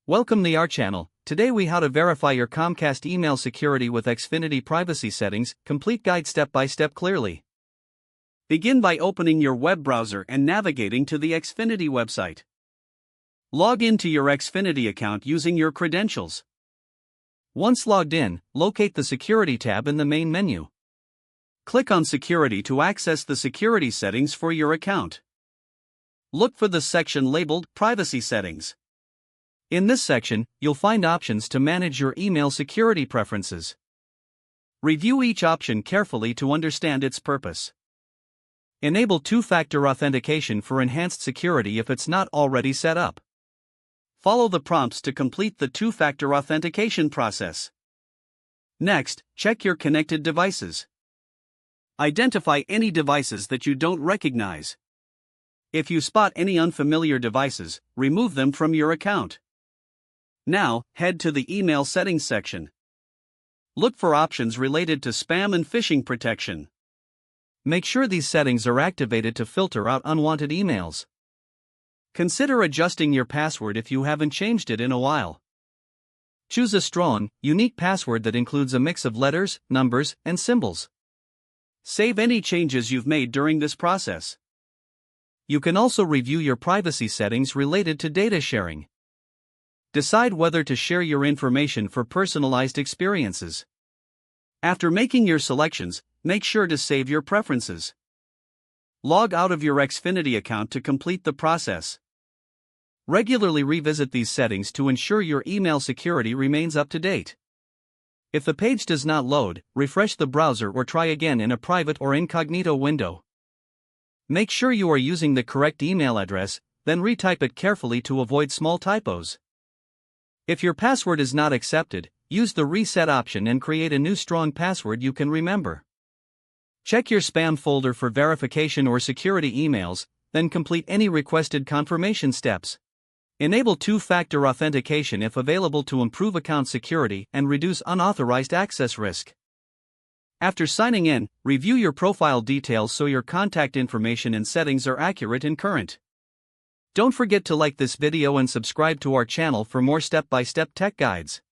Welcome to our channel. Today we how to verify your Comcast email security with Xfinity Privacy settings. Complete guide step by step clearly. Begin by opening your web browser and navigating to the Xfinity website. Log into your Xfinity account using your credentials. Once logged in, locate the Security tab in the main menu. Click on Security to access the security settings for your account. Look for the section labeled Privacy Settings. In this section, you'll find options to manage your email security preferences. Review each option carefully to understand its purpose. Enable two-factor authentication for enhanced security if it's not already set up. Follow the prompts to complete the two-factor authentication process. Next, check your connected devices. Identify any devices that you don't recognize. If you spot any unfamiliar devices, remove them from your account. Now, head to the Email Settings section. Look for options related to spam and phishing protection. Make sure these settings are activated to filter out unwanted emails. Consider adjusting your password if you haven't changed it in a while. Choose a strong, unique password that includes a mix of letters, numbers, and symbols. Save any changes you've made during this process. You can also review your privacy settings related to data sharing. Decide whether to share your information for personalized experiences. After making your selections, make sure to save your preferences. Log out of your Xfinity account to complete the process. Regularly revisit these settings to ensure your email security remains up to date. If the page does not load, refresh the browser or try again in a private or incognito window. Make sure you are using the correct email address, then retype it carefully to avoid small typos. If your password is not accepted, use the reset option and create a new strong password you can remember. Check your spam folder for verification or security emails, then complete any requested confirmation steps. Enable two-factor authentication if available to improve account security and reduce unauthorized access risk. After signing in, review your profile details so your contact information and settings are accurate and current. Don't forget to like this video and subscribe to our channel for more step-by-step tech guides.